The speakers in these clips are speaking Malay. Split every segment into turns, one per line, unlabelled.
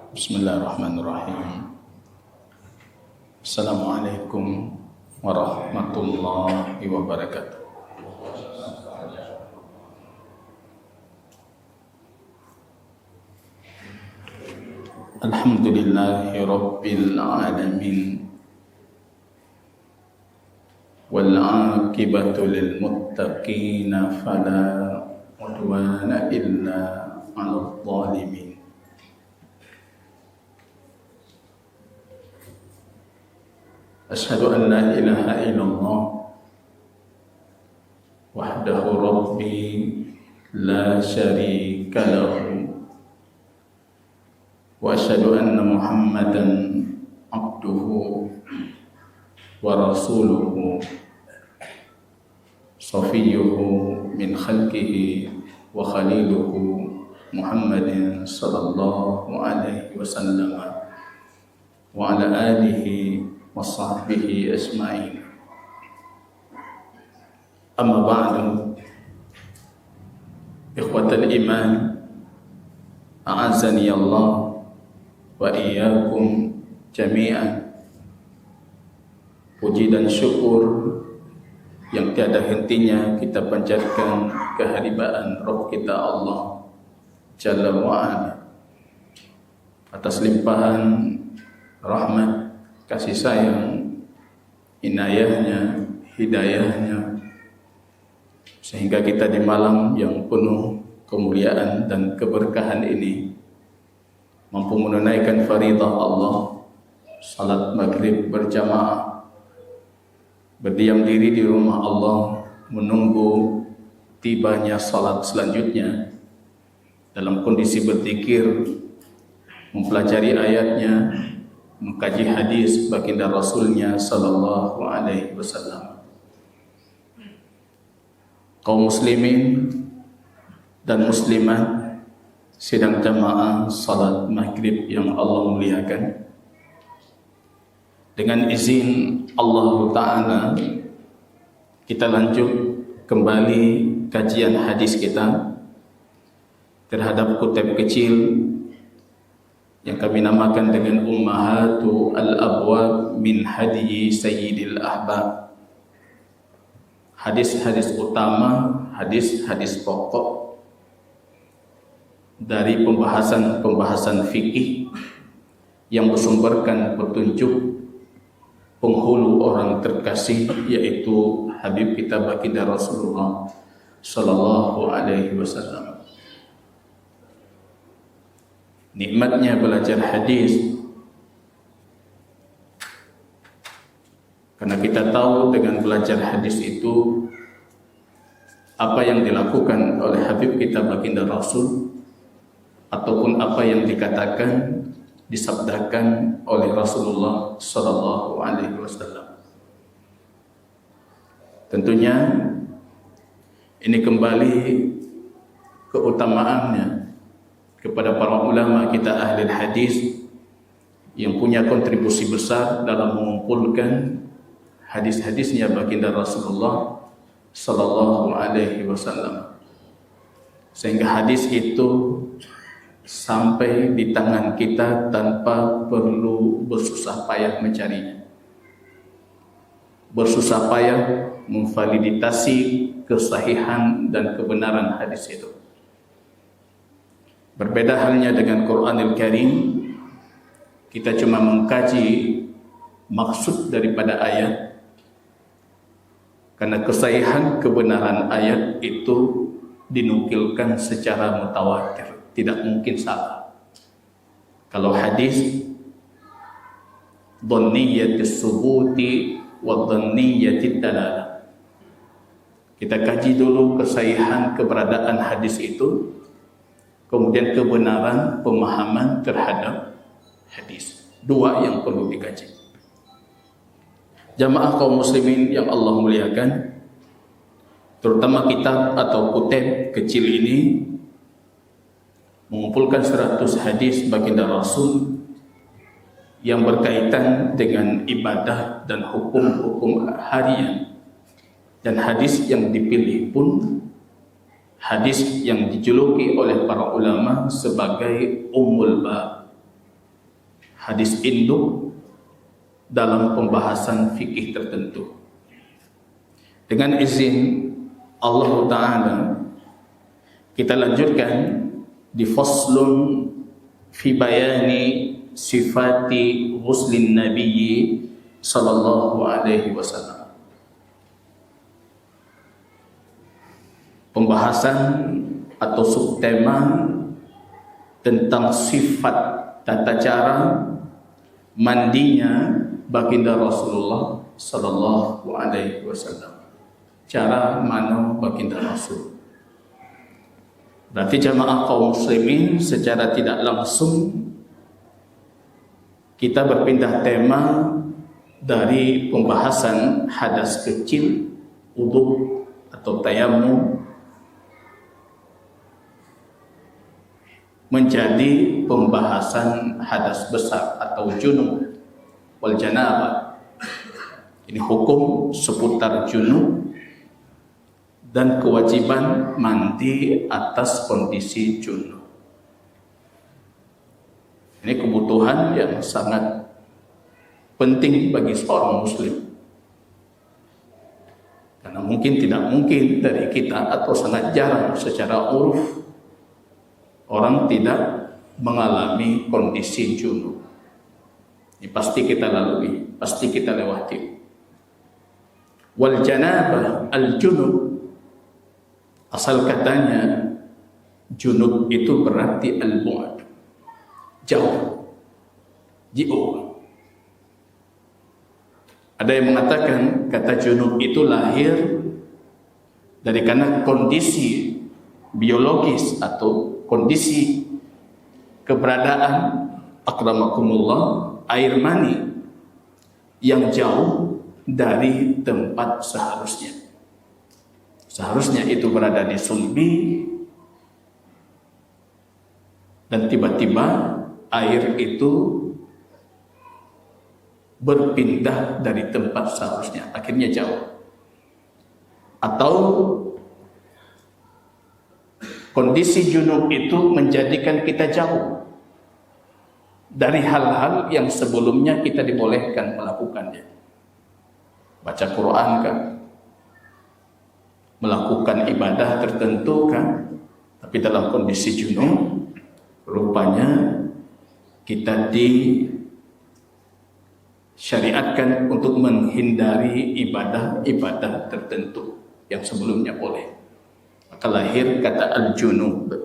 Bismillahirrahmanirrahim. Assalamualaikum warahmatullahi wabarakatuh. Alhamdulillahi rabbil alamin. Wal 'aqibatu lil muttaqin fala 'udwana illa 'alal zalimin. Asyhadu an la ilaha illallah wahdahu rabbi la syarika lahu wa asyhadu anna Muhammadan abduhu wa rasuluhu safiyyuhu min khalqihi wa khaliluhu Muhammadin sallallahu alaihi wasallam wa ala alihi wa sahbihi ajma'in. Amma ba'du, ikhwatal iman, a'azzani Allah wa iyyakum jami'an. Puji dan syukur yang tiada hentinya kita panjatkan kehadiran Rabb kita Allah Jalla wa'ala atas limpahan rahmat, kasih sayang, inayahnya, hidayahnya, sehingga kita di malam yang penuh kemuliaan dan keberkahan ini mampu menunaikan faridah Allah, salat maghrib berjamaah, berdiam diri di rumah Allah, menunggu tibanya salat selanjutnya dalam kondisi berzikir, mempelajari ayatnya, mengkaji hadis baginda Rasulnya sallallahu alaihi wasallam. Kaum muslimin dan muslimat sidang jamaah salat maghrib yang Allah muliakan, dengan izin Allah Ta'ala kita lanjut kembali kajian hadis kita terhadap kitab kecil yang kami namakan dengan Ummahatu al-Abwab min Hadiyi Sayyidil Ahbab. Hadis-hadis utama, hadis-hadis pokok dari pembahasan-pembahasan fikih yang bersumberkan petunjuk penghulu orang terkasih, yaitu Habib kita baginda Rasulullah sallallahu alaihi wasallam. Nikmatnya belajar hadis, karena kita tahu dengan belajar hadis itu apa yang dilakukan oleh Habib kita baginda Rasul, ataupun apa yang dikatakan, disabdakan oleh Rasulullah sallallahu alaihi wasallam. Tentunya ini kembali keutamaannya kepada para ulama kita ahli hadis yang punya kontribusi besar dalam mengumpulkan hadis-hadisnya baginda Rasulullah sallallahu alaihi wasallam, sehingga hadis itu sampai di tangan kita tanpa perlu bersusah payah mencarinya, bersusah payah memvalidasi kesahihan dan kebenaran hadis itu. Berbeda halnya dengan Quranul Karim, kita cuma mengkaji maksud daripada ayat, karena kesahihan kebenaran ayat itu dinukilkan secara mutawatir, tidak mungkin salah. Kalau hadis dhanniyatis subuti wa dhanniyatid dalalah, kita kaji dulu kesahihan keberadaan hadis itu, kemudian kebenaran pemahaman terhadap hadis. Dua yang perlu dikaji. Jamaah kaum muslimin yang Allah muliakan, terutama kitab atau kutub kecil ini mengumpulkan 100 hadis baginda Rasul yang berkaitan dengan ibadah dan hukum-hukum harian. Dan hadis yang dipilih pun hadis yang dijuluki oleh para ulama sebagai Ummul Bab, hadis induk dalam pembahasan fikih tertentu. Dengan izin Allah Ta'ala, kita lanjutkan di faslun fi bayani sifati ghuslin nabiyyi sallallahu alaihi wasallam. Pembahasan atau subtema tentang sifat tata cara mandinya baginda Rasulullah sallallahu alaihi wasallam. Cara mandi baginda Rasul. Berarti jamaah kaum muslimin secara tidak langsung kita berpindah tema dari pembahasan hadas kecil, wudu atau tayammum, menjadi pembahasan hadas besar atau junub wal janabah. Ini hukum seputar junub dan kewajiban mandi atas kondisi junub. Ini kebutuhan yang sangat penting bagi seorang muslim. Karena tidak mungkin dari kita atau sangat jarang secara uruf orang tidak mengalami kondisi junub. Ini pasti kita lalui, pasti kita lewati. Wal janabah al-junub, asal katanya junub itu berarti al-bu'ad, jauh, jauh. Ada yang mengatakan kata junub itu lahir dari karena kondisi biologis atau kondisi keberadaan akramakumullah air mani yang jauh dari tempat seharusnya. Seharusnya itu berada di sulbi dan tiba-tiba air itu berpindah dari tempat seharusnya, akhirnya jauh. Atau kondisi junub itu menjadikan kita jauh dari hal-hal yang sebelumnya kita dibolehkan melakukannya. Baca Quran kan, melakukan ibadah tertentu kan, tapi dalam kondisi junub rupanya kita disyariatkan untuk menghindari ibadah-ibadah tertentu yang sebelumnya boleh. Maka lahir kata al-junub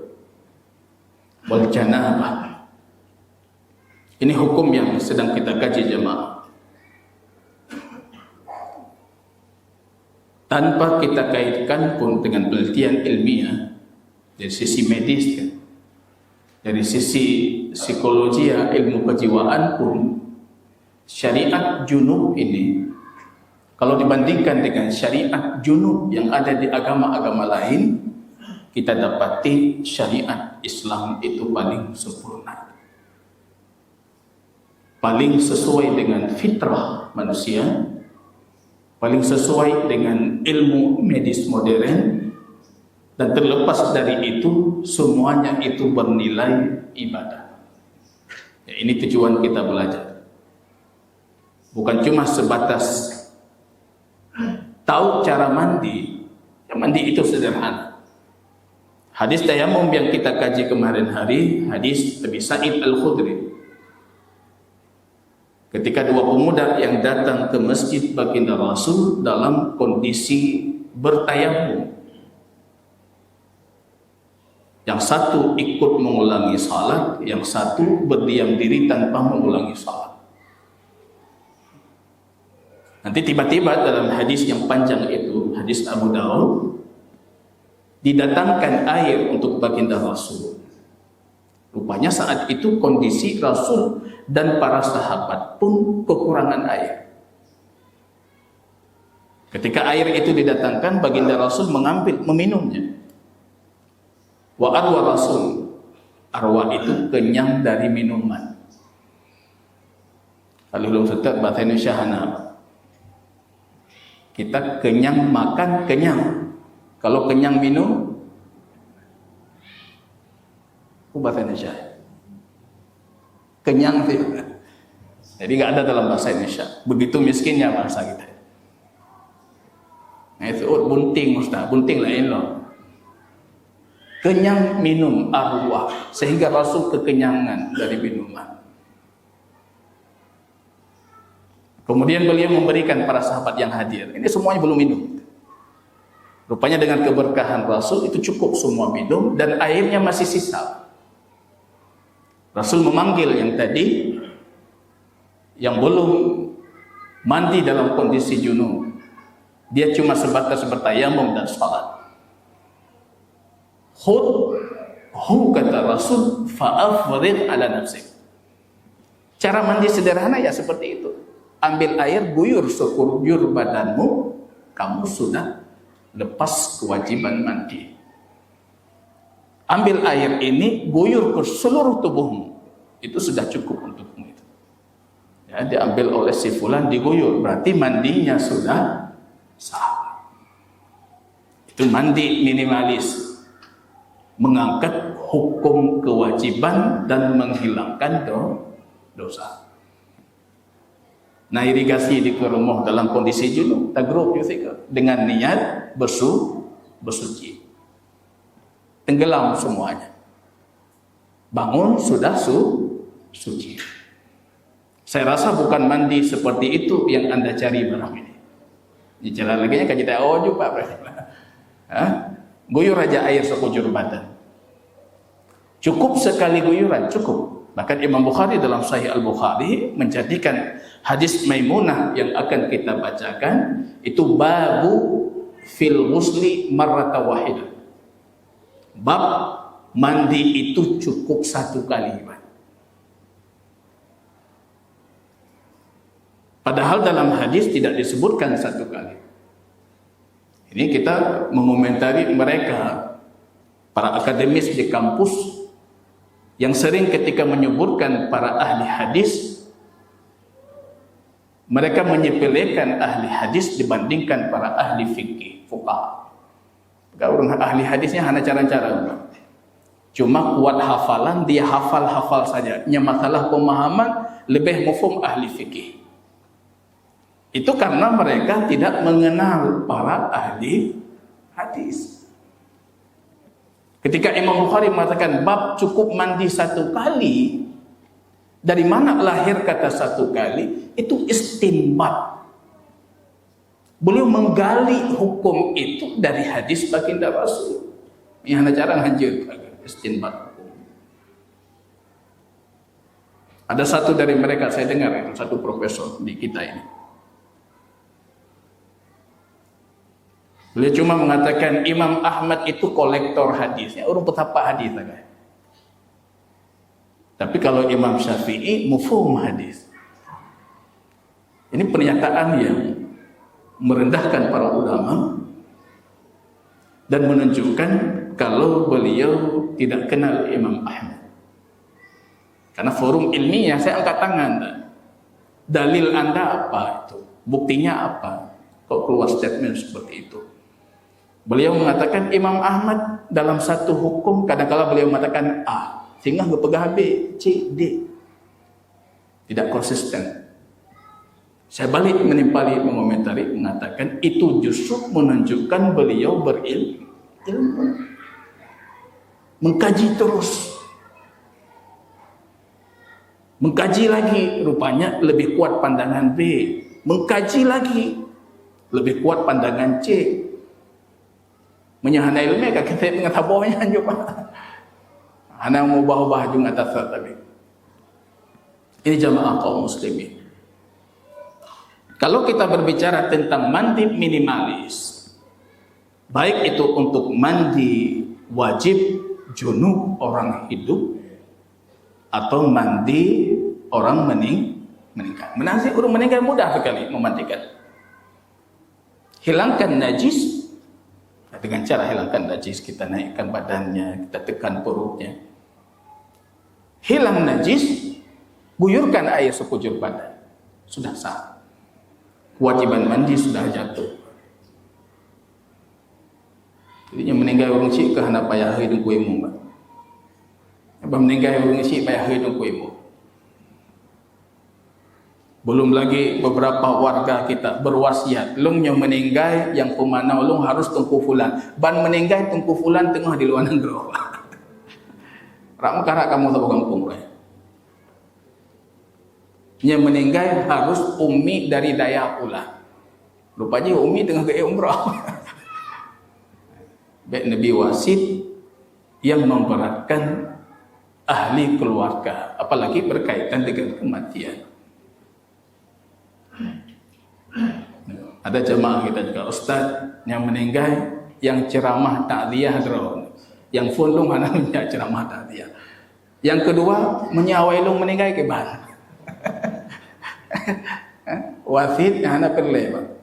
wal janabah. Ini hukum yang sedang kita kaji jemaah. Tanpa kita kaitkan pun dengan penelitian ilmiah dari sisi medis kan, dari sisi psikologi ilmu kejiwaan pun, syariat junub ini kalau dibandingkan dengan syariat junub yang ada di agama-agama lain, kita dapati syariat Islam itu paling sempurna, paling sesuai dengan fitrah manusia, paling sesuai dengan ilmu medis modern, dan terlepas dari itu semuanya itu bernilai ibadah. Ya, ini tujuan kita belajar, bukan cuma sebatas tahu cara mandi. Ya, mandi itu sederhana. Hadis tayamum yang kita kaji kemarin hari, hadis Abi Sa'id Al-Khudri, ketika dua pemuda yang datang ke masjid baginda Rasul dalam kondisi bertayamum. Yang satu ikut mengulangi salat, yang satu berdiam diri tanpa mengulangi salat. Nanti tiba-tiba dalam hadis yang panjang itu, hadis Abu Daud, didatangkan air untuk baginda Rasul. Rupanya saat itu kondisi Rasul dan para sahabat pun kekurangan air. Ketika air itu didatangkan, baginda Rasul meminumnya. Wa arwa Rasul, arwa itu kenyang dari minuman. Kalau belum setek bahasa Indonesia hana. Kita kenyang makan, kenyang. Kalau kenyang minum, bahasa Indonesia kenyang sih. Jadi nggak ada dalam bahasa Indonesia. Begitu miskinnya bahasa kita. Nah itu bunting Ustaz, bunting lain loh. Kenyang minum arwah, sehingga Rasul kekenyangan dari minuman. Kemudian beliau memberikan para sahabat yang hadir. Ini semuanya belum minum. Rupanya dengan keberkahan Rasul itu cukup semua minum dan airnya masih sisa. Rasul memanggil yang tadi yang belum mandi dalam kondisi junub. Dia cuma sebatas bertayamum dan salat. Hu kata Rasul, fa'afrid ala nafsik. Cara mandi sederhana ya seperti itu. Ambil air, guyur sekujur badanmu, kamu sudah lepas kewajiban mandi. Ambil air ini, guyur ke seluruh tubuhmu, itu sudah cukup untukmu itu. Ya, diambil oleh si fulan, diguyur, berarti mandinya sudah sah. Itu mandi minimalis. Mengangkat hukum kewajiban dan menghilangkan dosa. Nah, irigasi di rumah dalam kondisi junub, tagrub dengan niat bersuci. Tenggelam semuanya. Bangun sudah suci. Saya rasa bukan mandi seperti itu yang Anda cari malam ini. Ini jalan lagi kan kita juga Pak. Guyur aja air sekujur badan. Cukup sekali guyuran, cukup. Bahkan Imam Bukhari dalam Sahih Al-Bukhari menjadikan hadis Maimunah yang akan kita bacakan itu babu fil ghusli marrata wahidah. Bab mandi itu cukup satu kali. Padahal dalam hadis tidak disebutkan satu kali. Ini kita mengomentari mereka, para akademis di kampus yang sering ketika menyebutkan para ahli hadis, mereka menyepelekan ahli hadis dibandingkan para ahli fikih, fuqaha. Orang ahli hadisnya hanya cara-cara. Cuma kuat hafalan, dia hafal-hafal saja. Yang masalah pemahaman lebih mufhum ahli fikih. Itu karena mereka tidak mengenal para ahli hadis. Ketika Imam Bukhari mengatakan bab cukup mandi satu kali, dari mana lahir kata satu kali? Itu istinbat. Beliau menggali hukum itu dari hadis baginda Rasul. Ini hanya cara hancur istinbat hukum. Ada satu dari mereka saya dengar, satu profesor di kita ini. Beliau cuma mengatakan Imam Ahmad itu kolektor hadisnya, orang petapa hadis lah. Tapi kalau Imam Syafi'i mufhum hadis. Ini pernyataan yang merendahkan para ulama dan menunjukkan kalau beliau tidak kenal Imam Ahmad. Karena forum ilmiah saya angkat tangan. Dalil Anda apa itu? Buktinya apa? Kok keluar statement seperti itu? Beliau mengatakan Imam Ahmad dalam satu hukum kadang-kala beliau mengatakan A, sehingga berpegang B, C, D. Tidak konsisten. Saya balik menimpali mengomentari mengatakan itu justru menunjukkan beliau berilmu, mengkaji terus, mengkaji lagi, rupanya lebih kuat pandangan B, mengkaji lagi, lebih kuat pandangan C. Menyahana ilmu kan kita mengetahuinya juga. Hana mengubah-ubah juga atas tadi. Ini jamaah kaum muslimin. Kalau kita berbicara tentang mandi minimalis, baik itu untuk mandi wajib junub orang hidup atau mandi orang meninggal. Orang meninggal mudah sekali memandikan. Hilangkan najis. Dengan cara hilangkan najis, kita naikkan badannya, kita tekan perutnya. Hilang najis, guyurkan air sekujur badan. Sudah sah. Kewajiban mandi sudah jatuh. Jadi yang meninggal orang cik ke hendak payah hidup kuimu. Apa meninggal orang cik payah hidup kuimu. Belum lagi beberapa warga kita berwasiat, lung yang meninggal yang pemanau lung harus tungku fulan. Ban meninggal tungku fulan tengah di luar negeri. Rak karak kamu tahu kampung ya. Yang meninggal harus umi dari daya pula. Rupanya umi tengah ke umrah. Baik Nabi wasit yang memberatkan ahli keluarga, apalagi berkaitan dengan kematian. Ada jemaah kita juga ustaz yang meninggal yang ceramah takziah drone, yang fundung anaknya ceramah takziah. Yang kedua menyawai lung meninggal ke ban. Wasit yang anak perleba.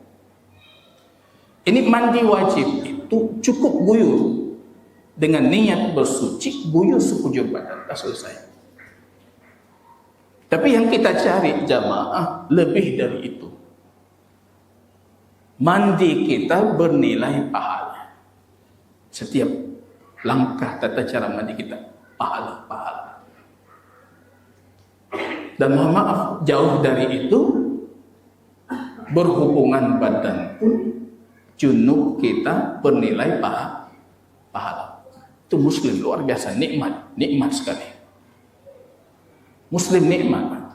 Ini mandi wajib itu cukup guyur dengan niat bersuci, guyur sekujur badan, dah selesai. Tapi yang kita cari jamaah lebih dari itu. Mandi kita bernilai pahala. Setiap langkah tata cara mandi kita pahala. Dan mohon maaf, jauh dari itu berhubungan badan pun junub kita bernilai pahala. Itu muslim luar biasa, nikmat sekali. Muslim nikmat.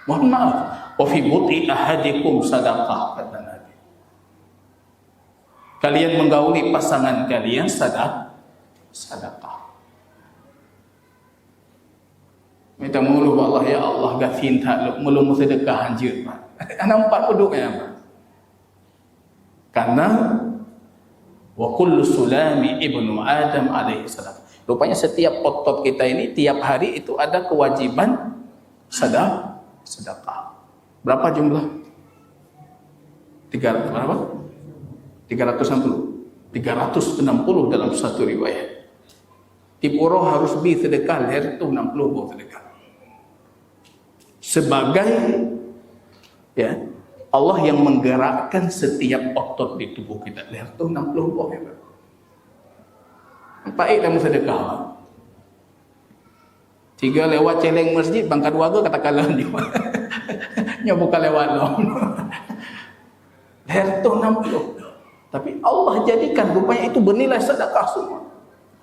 Mohon maaf, wa fi buti ahadikum sadaqah, kata Nabi. Kalian menggauli pasangan kalian sedekah. Minta mulu Allah, ya Allah gafin tak mulu sedekah anjir. Nampak duduknya apa? Karena wa kullu sulami ibnu Adam alaihi salam. Rupanya setiap otot kita ini tiap hari itu ada kewajiban sedekah. Berapa jumlah? 360 dalam satu riwayat. Tipuro harus sedekah, leher itu 60 sedekah. Sebagai ya Allah yang menggerakkan setiap otot di tubuh kita. Leher itu 60 ya. Baik dalam sedekah. 3 lewat celeng masjid, bangka 2 ke katakanlah dia. Nya bukan lewat lo. Leher itu 60. Tapi Allah jadikan rupanya itu bernilai sedekah semua.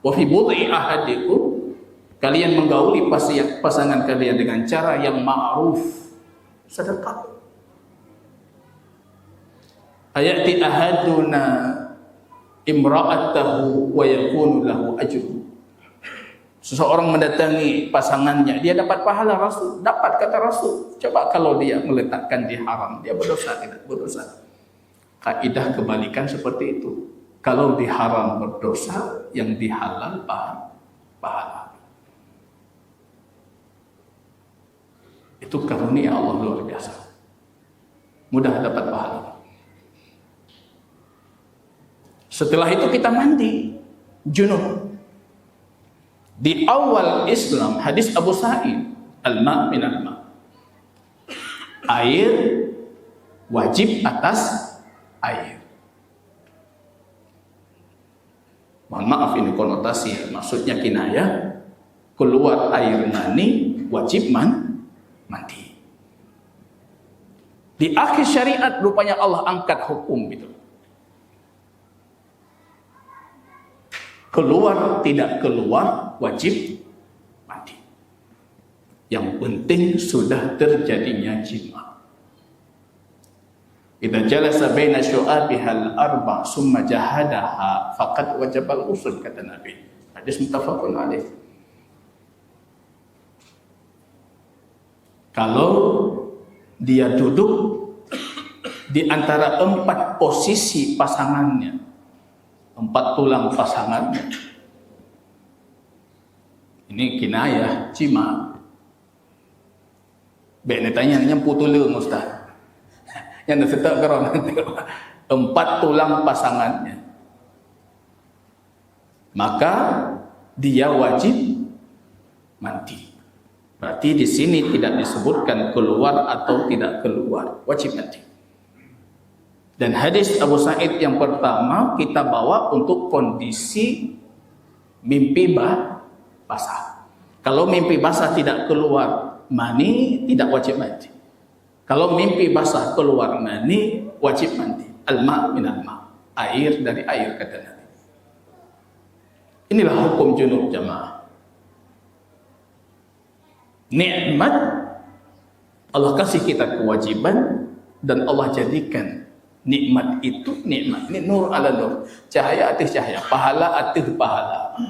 Wa fi budhi ahadikum, kalian menggauli pasangan kalian dengan cara yang ma'ruf, sedekah. Ayati ahaduna imra'atahu wa yakunu lahu ajru. Seseorang mendatangi pasangannya, dia dapat pahala Rasul, dapat kata Rasul. Coba kalau dia meletakkan di haram, dia berdosa tidak berdosa. Kaidah kebalikan seperti itu. Kalau di haram berdosa, yang di halal pahala. Itu karunia Allah luar biasa. Mudah dapat pahala. Setelah itu kita mandi junub. Di awal Islam, hadis Abu Sa'id, al-ma' min al-ma'. Air wajib atas air. Mohon maaf ini konotasi, maksudnya kinayah. Keluar air mani wajib mandi. Di akhir syariat rupanya Allah angkat hukum itu. Keluar tidak keluar wajib mandi. Yang penting sudah terjadinya jima. Idza jalasa baina syu'abihal arba' summa jahadaha faqad wajabal usul, kata Nabi. Hadis muttafaqun alaih. Kalau dia duduk di antara 4 posisi pasangannya, 4 tulang pasangannya, ini kinayah jima. Bek tanya yang putulung Ustaz. Yang setak geron 4 tulang pasangannya, maka dia wajib mandi. Berarti di sini tidak disebutkan keluar atau tidak keluar, wajib mandi. Dan hadis Abu Sa'id yang pertama kita bawa untuk kondisi mimpi basah. Kalau mimpi basah tidak keluar mani, tidak wajib mandi. Kalau mimpi basah keluar mani, wajib mandi. Al-ma' minal ma'. Air dari air, kata Nabi. Inilah hukum junub, jamaah. Nikmat Allah kasih kita kewajiban, dan Allah jadikan nikmat itu nikmat. Ini nur ala nur, cahaya atas cahaya, pahala atas pahala.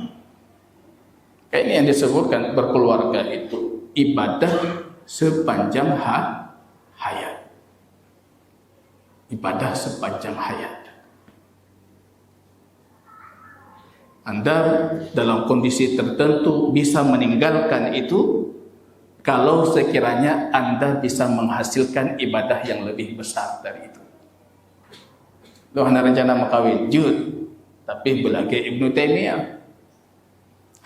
Kayak ini yang disebutkan berkeluarga itu ibadah sepanjang hayat. Ibadah sepanjang hayat. Anda dalam kondisi tertentu bisa meninggalkan itu kalau sekiranya Anda bisa menghasilkan ibadah yang lebih besar dari itu. Loh, hana rencana makawin jud, tapi belage Ibnu Taimiyah.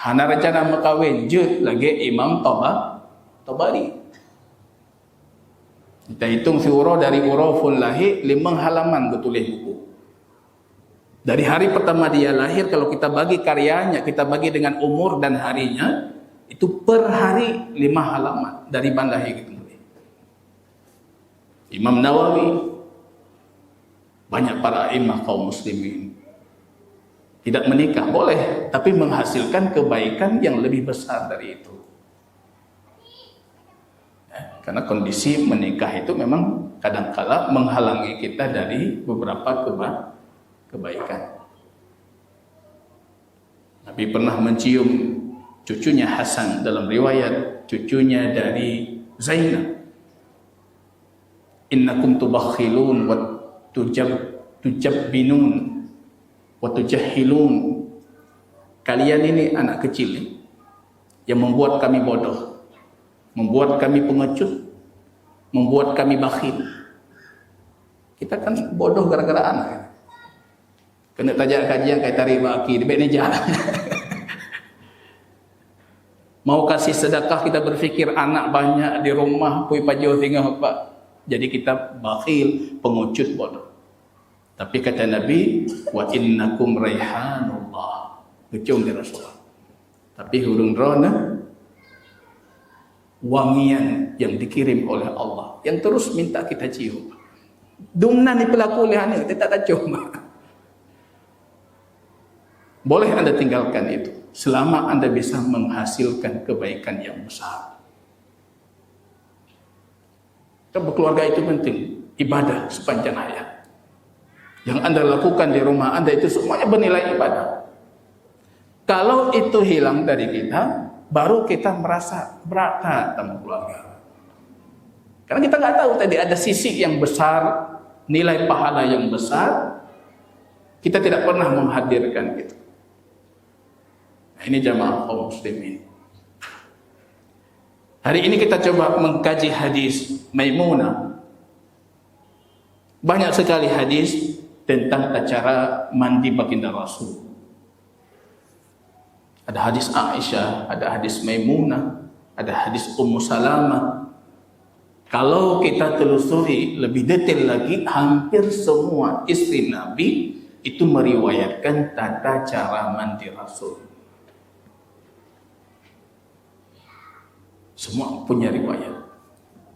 Hana rencana makawin jud, lagi Imam Tabari. Kita hitung si urau dari urafun lahir 5 halaman betulis buku. Dari hari pertama dia lahir, kalau kita bagi karyanya, kita bagi dengan umur dan harinya, itu per hari 5 halaman dari bandahir gitu. Imam Nawawi, banyak para imam kaum muslimin tidak menikah, boleh, tapi menghasilkan kebaikan yang lebih besar dari itu. Karena kondisi menikah itu memang kadang-kala menghalangi kita dari beberapa kebaikan. Nabi pernah mencium cucunya Hasan, dalam riwayat cucunya dari Zainab. Innakum tubakhilun wa tujabbinun wa tujahhilun. Kalian ini anak kecil yang membuat kami bodoh, membuat kami pengecut, membuat kami bakhil. Kita kan bodoh gara-gara anak. Kena tajak kajian kayak tarik baki, dibek ni jalan. Mau kasih sedekah kita berfikir anak banyak di rumah, pui pajo tinggal apa. Jadi kita bakhil, pengecut, bodoh. Tapi kata Nabi, wa innakum raihanullah. Kecium dari Rasulullah. Tapi hurung rona, wangian yang dikirim oleh Allah, yang terus minta kita cium. Dumna ni pelaku lehana, kita tak cium. Boleh Anda tinggalkan itu, selama Anda bisa menghasilkan kebaikan yang besar. Berkeluarga itu penting, ibadah sepanjang hayat. Yang Anda lakukan di rumah Anda itu semuanya bernilai ibadah. Kalau itu hilang dari kita, baru kita merasa berat sama keluarga. Karena kita nggak tahu tadi ada sisi yang besar, nilai pahala yang besar, kita tidak pernah menghadirkan itu. Nah, ini jamaah kaum muslimin. Hari ini kita coba mengkaji hadis Maimunah. Banyak sekali hadis tentang cara mandi baginda Rasul. Ada hadis Aisyah, ada hadis Maimunah, ada hadis Ummu Salamah. Kalau kita telusuri lebih detail lagi, hampir semua istri Nabi itu meriwayatkan tata cara mandi Rasul. Semua punya riwayat.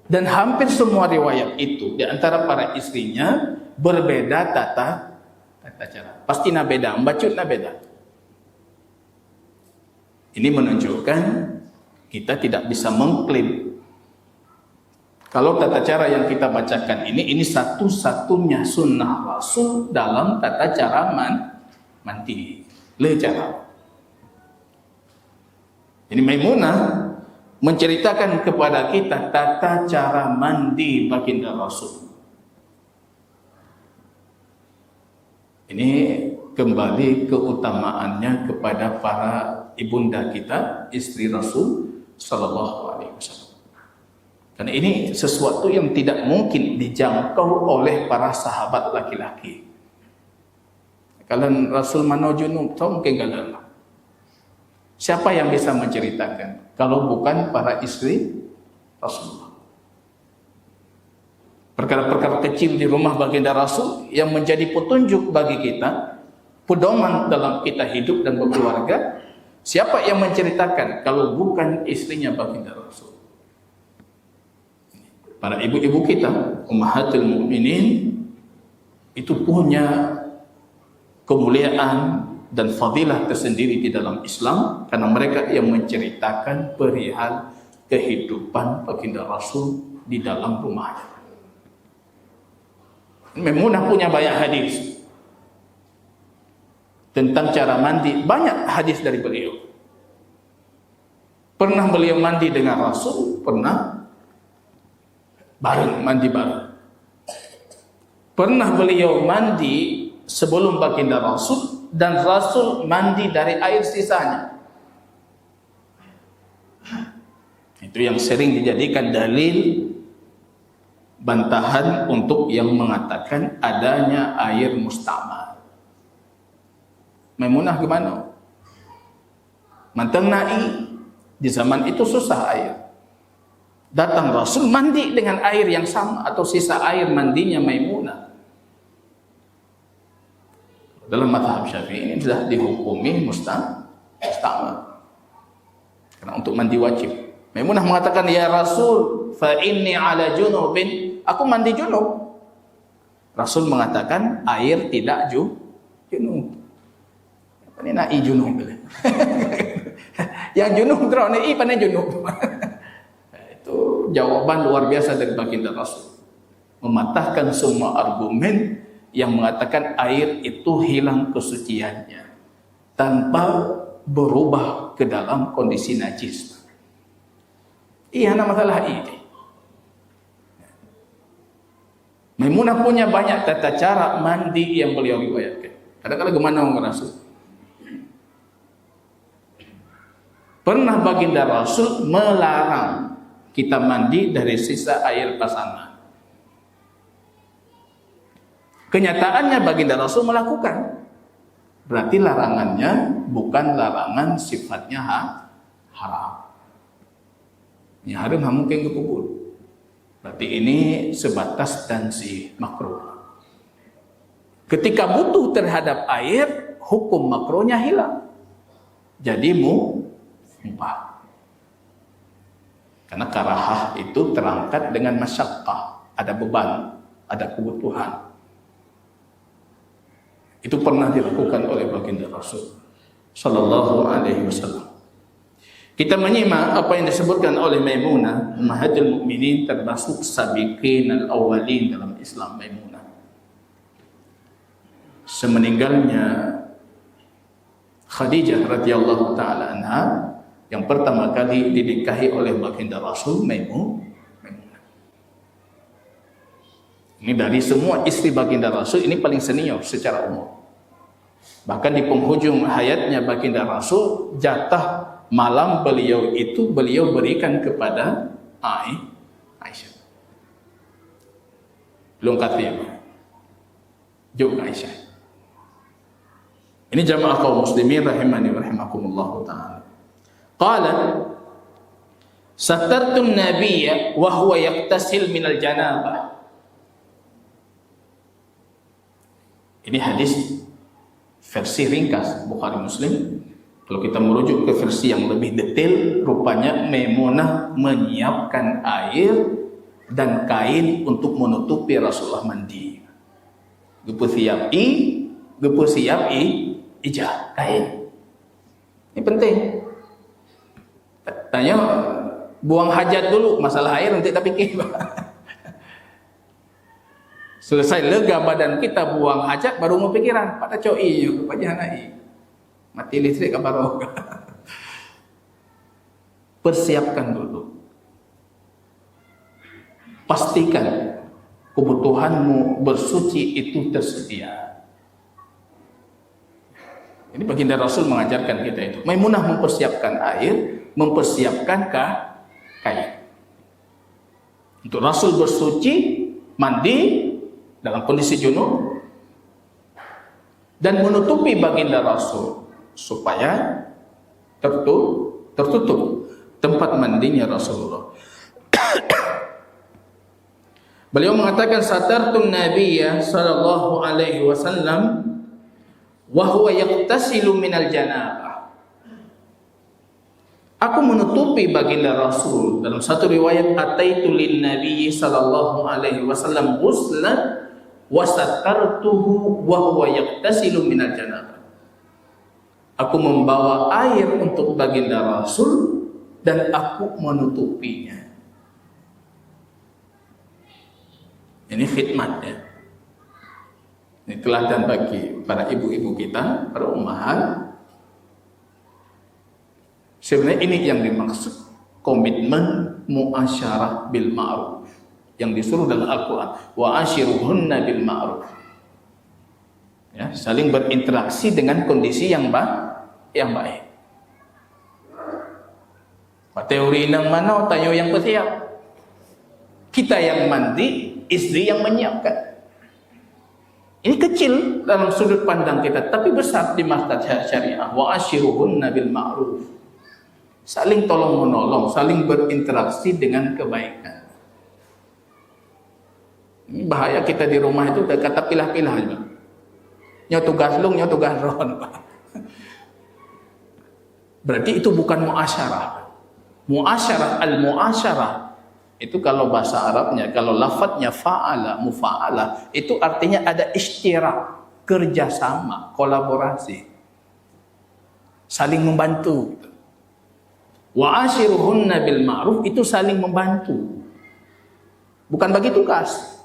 Dan hampir semua riwayat itu di antara para istrinya berbeda tata cara. Pasti na beda, membacut na beda. Ini menunjukkan kita tidak bisa mengklaim kalau tata cara yang kita bacakan ini satu-satunya sunnah Rasul dalam tata cara mandi. Le cara. Ini Maimunah menceritakan kepada kita tata cara mandi baginda Rasul. Ini kembali keutamaannya kepada para ibunda kita, istri Rasul sallallahu alaihi wasallam. Karena ini sesuatu yang tidak mungkin dijangkau oleh para sahabat laki-laki. Kalau Rasul mano junub, tahu mungkin gagal. Siapa yang bisa menceritakan kalau bukan para istri Rasulullah? Perkara-perkara kecil di rumah baginda Rasul yang menjadi petunjuk bagi kita, pedoman dalam kita hidup dan berkeluarga. Siapa yang menceritakan kalau bukan istrinya baginda Rasul? para ibu-ibu kita, ummahatul mukminin, itu punya kemuliaan dan fadilah tersendiri di dalam Islam, karena mereka yang menceritakan perihal kehidupan baginda Rasul di dalam rumahnya. Maimunah punya banyak hadis tentang cara mandi, banyak hadis dari beliau. Pernah beliau mandi dengan Rasul, pernah bareng, mandi bareng. Pernah beliau mandi sebelum baginda Rasul, dan Rasul mandi dari air sisanya. Itu yang sering dijadikan dalil bantahan untuk yang mengatakan adanya air mustamal. Maimunah gimana? Manteng nai, di zaman itu susah air. Datang Rasul mandi dengan air yang sama atau sisa air mandinya Maimunah. Dalam mazhab Syafi'i ini sudah dihukumi mustamal. Karena untuk mandi wajib. Maimunah mengatakan, ya Rasul, fa inni ala junubin, aku mandi junub. Rasul mengatakan air tidak junub. Apa ni nai junub? Yang junub terus ni pandai junub. Itu jawaban luar biasa dari baginda Rasul, mematahkan semua argumen yang mengatakan air itu hilang kesuciannya tanpa berubah ke dalam kondisi najis. Iya, ada masalah ini. Maimunah punya banyak tata cara mandi yang beliau riwayatkan. Kadang-kadang gimana orang Rasul? Pernah baginda Rasul melarang kita mandi dari sisa air pasangan. Kenyataannya baginda Rasul melakukan. Berarti larangannya bukan larangan sifatnya haram. Ini haram mungkin kepukul. Berarti ini sebatas tanzih, makruh. Ketika butuh terhadap air, hukum makruhnya hilang. Jadi mubah. Karena karahah itu terangkat dengan masyaqqah, ada beban, ada kebutuhan. Itu pernah dilakukan oleh baginda Rasul sallallahu alaihi wasallam. Kita menyimak apa yang disebutkan oleh Maimunah, ummahatul mukminin, termasuk sabiqin al-awwalin dalam Islam. Maimunah, semeninggalnya Khadijah radhiyallahu taala anha, yang pertama kali dinikahi oleh baginda Rasul, Maimunah. Ini dari semua istri baginda Rasul, ini paling senior secara umur. Bahkan di penghujung hayatnya baginda Rasul, jatah malam beliau itu beliau berikan kepada Aisyah. Belum kata juga Aisyah. Ini jamaah kaum muslimin rahimani wa rahimakumullah taala. Qala satartu an-nabiyya wa huwa yaqtasil min al-janabah. Ini hadis versi ringkas Bukhari Muslim. Kalau kita merujuk ke versi yang lebih detail, rupanya Maimunah menyiapkan air dan kain untuk menutupi Rasulullah mandi. Gepu siap ijah kain. Ini penting. Tanya buang hajat dulu, masalah air nanti tak fikir. Selesai lega badan kita buang hajat, baru mau pikiran pada coi yuk pajanai. Mati listrik ke barok. Persiapkan dulu. Pastikan kebutuhanmu bersuci itu tersedia. Ini baginda Rasul mengajarkan kita itu. Maimunah mempersiapkan air, mempersiapkan kain. Untuk Rasul bersuci, mandi dalam kondisi junub, dan menutupi baginda Rasul supaya tertutup tempat mandinya Rasulullah. Beliau mengatakan satartun nabiyya sallallahu alaihi wasallam wa huwa yaqtasilu minal janabah. Aku menutupi baginda Rasul. Dalam satu riwayat, ataitu lin Nabi sallallahu alaihi wasallam ghuslan wa satartuhu wa huwa yaqtasilu minal janabah. Aku membawa air untuk baginda Rasul dan aku menutupinya. Ini khidmat ya. Ini teladan bagi para ibu-ibu kita, para ummahat. Sebenarnya ini yang dimaksud komitmen muasyarah bil ma'ruf yang disuruh dalam Al-Quran, wa ashiruhunna bil ma'ruf. Ya, saling berinteraksi dengan kondisi yang baik. Teori nang mana tayo yang bersiap. Kita yang mandi, istri yang menyiapkan. Ini kecil dalam sudut pandang kita, tapi besar di maslahat syariah. Wa ashiruhunna bil ma'ruf. Saling tolong menolong, saling berinteraksi dengan kebaikan. Ini bahaya kita di rumah itu udah kata pilah-pilah aja. Nyo tugas lu, nyo tugas ron. Berarti itu bukan muasyarah. Muasyarah, al-muasyarah itu kalau bahasa Arabnya, kalau lafadznya fa'ala, mufa'ala, itu artinya ada istirak, kerjasama, kolaborasi, saling membantu. Wa ashiruhunna bil ma'ruf itu saling membantu, bukan bagi tugas.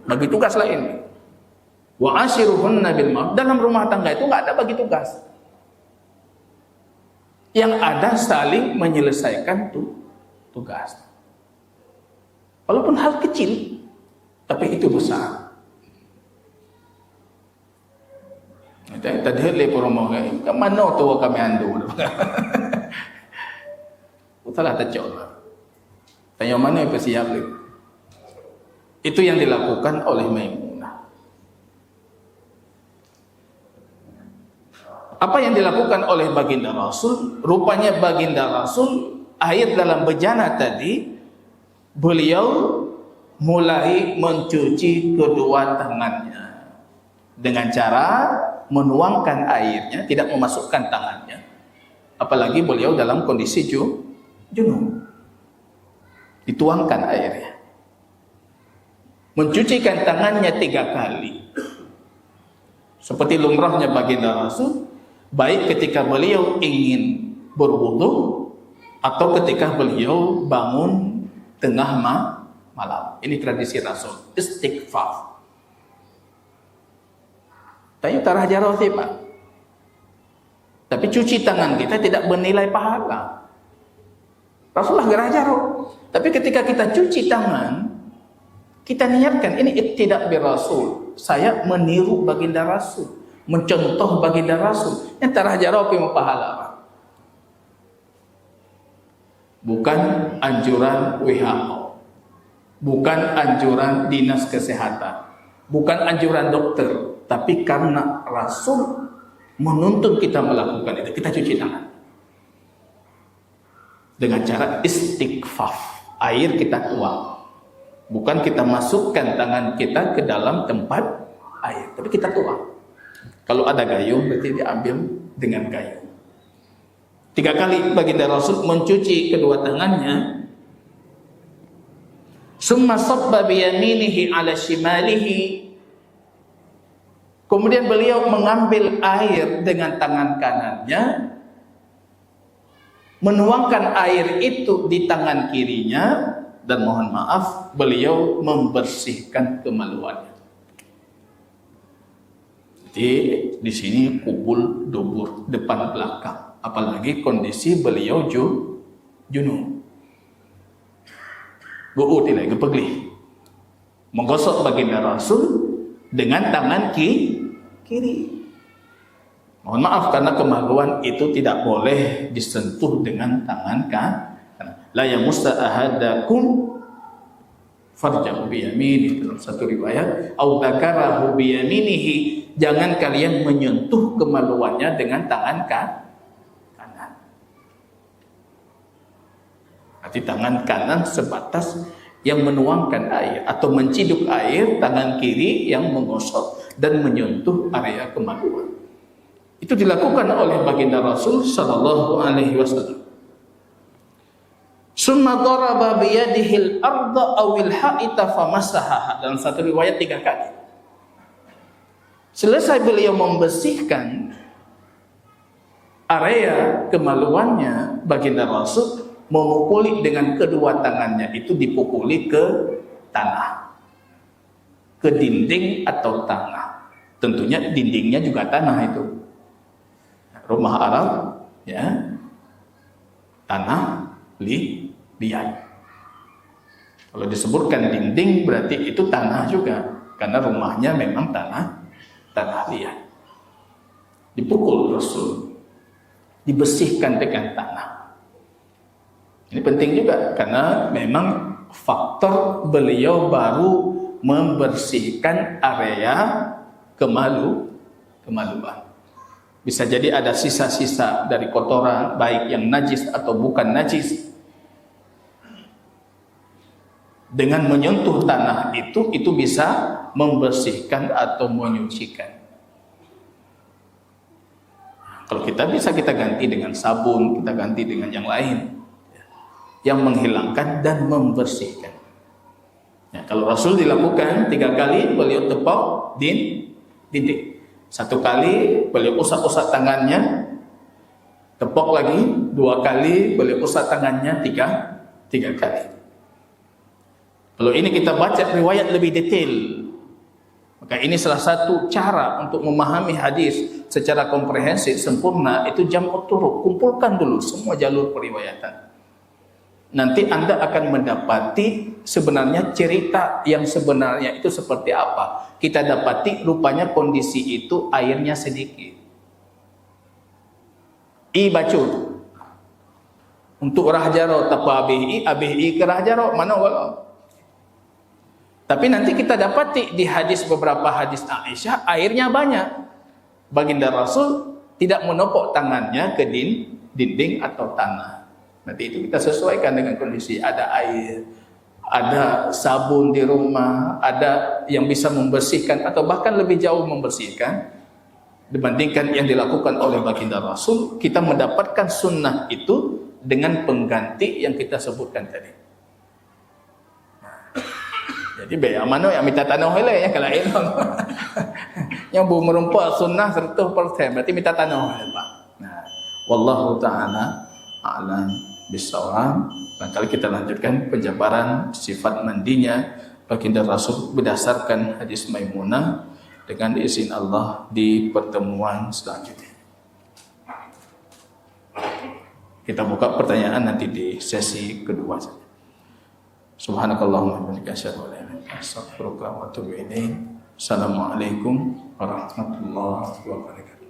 Bagi tugas lain. Wa ashiruhunna bil ma'ruf, dalam rumah tangga itu nggak ada bagi tugas. Yang ada saling menyelesaikan tugas. Walaupun hal kecil, tapi itu besar. Tadi le promo ke mana tu kami andu. Salah terjauh. Tanya mana yang bersiap lagi. Itu yang dilakukan oleh Maimunah. Apa yang dilakukan oleh baginda Rasul? Rupanya baginda Rasul ayat dalam bejana tadi, beliau mulai mencuci kedua tangannya dengan cara menuangkan airnya, tidak memasukkan tangannya. Apalagi beliau dalam kondisi junub. Dituangkan airnya. Mencucikan tangannya 3 kali. Seperti lumrahnya baginda Rasul, baik ketika beliau ingin berwudu atau ketika beliau bangun tengah malam. Ini tradisi Rasul, istighfar. Tanya tarah jarah sih Pak. Tapi cuci tangan kita tidak bernilai pahala. Rasulullah gerah jarah. Tapi ketika kita cuci tangan, kita niatkan ini iktidak bi Rasul. Saya meniru baginda Rasul, mencontoh baginda Rasul. Yang tarah jarah apa pahala Pak? Bukan anjuran WHO. Bukan anjuran dinas kesehatan, bukan anjuran dokter, tapi karena Rasul menuntun kita melakukan itu, kita cuci tangan dengan cara istighfar. Air kita tuang, bukan kita masukkan tangan kita ke dalam tempat air, tapi kita tuang. Kalau ada gayung berarti diambil dengan gayung. 3 kali baginda Rasul mencuci kedua tangannya. Summa sabba biyaminihi ala shimalihi. Kemudian beliau mengambil air dengan tangan kanannya, menuangkan air itu di tangan kirinya, dan mohon maaf, beliau membersihkan kemaluannya. Jadi di sini kubul dubur, depan belakang, apalagi kondisi beliau junub. Bu'ud ilai kepegli, menggosok baginda Rasul dengan tangan kiri. Mohon maaf karena kemaluan itu tidak boleh disentuh dengan tangan kanan. La yamussa ahadakum farjahu biyamini, dalam satu riwayat, au dzakarahu biyaminihi, jangan kalian menyentuh kemaluannya dengan tangan kanan. Arti tangan kanan sebatas yang menuangkan air atau menciduk air, tangan kiri yang menggosok dan menyentuh area kemaluan. Itu dilakukan oleh baginda Rasul sallallahu alaihi wasallam. Summa daraba biyadihil arda awil ha'ita famasahaha. Dalam satu riwayat 3 kali. Selesai beliau membersihkan area kemaluannya, baginda Rasul memukuli dengan kedua tangannya, itu dipukuli ke tanah, ke dinding atau tanah. Tentunya dindingnya juga tanah itu. Rumah Arab, ya, tanah liat. Kalau disebutkan dinding berarti itu tanah juga, karena rumahnya memang tanah liat. Dipukul Rasul, dibersihkan dengan tanah. Ini penting juga karena memang faktor beliau baru membersihkan area kemaluan. Bisa jadi ada sisa-sisa dari kotoran, baik yang najis atau bukan najis. Dengan menyentuh tanah itu bisa membersihkan atau menyucikan. Kalau kita bisa, kita ganti dengan sabun, kita ganti dengan yang lain yang menghilangkan dan membersihkan. Ya, kalau Rasul dilakukan 3 kali, beliau tepok dinding. 1 kali beliau usap-usap tangannya, tepok lagi. 2 kali beliau usap tangannya, 3 kali. Kalau ini kita baca riwayat lebih detail, maka ini salah satu cara untuk memahami hadis secara komprehensif sempurna, itu jam'ut turuq. Kumpulkan dulu semua jalur periwayatan. Nanti Anda akan mendapati sebenarnya cerita yang sebenarnya itu seperti apa. Kita dapati rupanya kondisi itu airnya sedikit. Bacut. Untuk rahjaro tapa abihi ke rahjaro mana walau. Tapi nanti kita dapati di hadis, beberapa hadis Aisyah, airnya banyak. Baginda Rasul tidak menopok tangannya ke dinding atau tanah. Nanti itu kita sesuaikan dengan kondisi. Ada air, ada sabun di rumah, ada yang bisa membersihkan atau bahkan lebih jauh membersihkan dibandingkan yang dilakukan oleh baginda Rasul. Kita mendapatkan sunnah itu dengan pengganti yang kita sebutkan tadi. Jadi yang mana yang minta tanah lah ya kalau ilmu. Yang belum merumpak sunnah 100% berarti minta tanah lah. Nah, wallahu taala a'lam bissawab. Kali kita lanjutkan penjabaran sifat mandinya baginda Rasul berdasarkan hadis Maimunah dengan izin Allah di pertemuan selanjutnya. Kita buka pertanyaan nanti di sesi kedua saja. Subhanakallahumma wa bihamdika asyhadu an la ilaha illa anta astaghfiruka wa atubu ilaik. Assalamualaikum warahmatullahi wabarakatuh.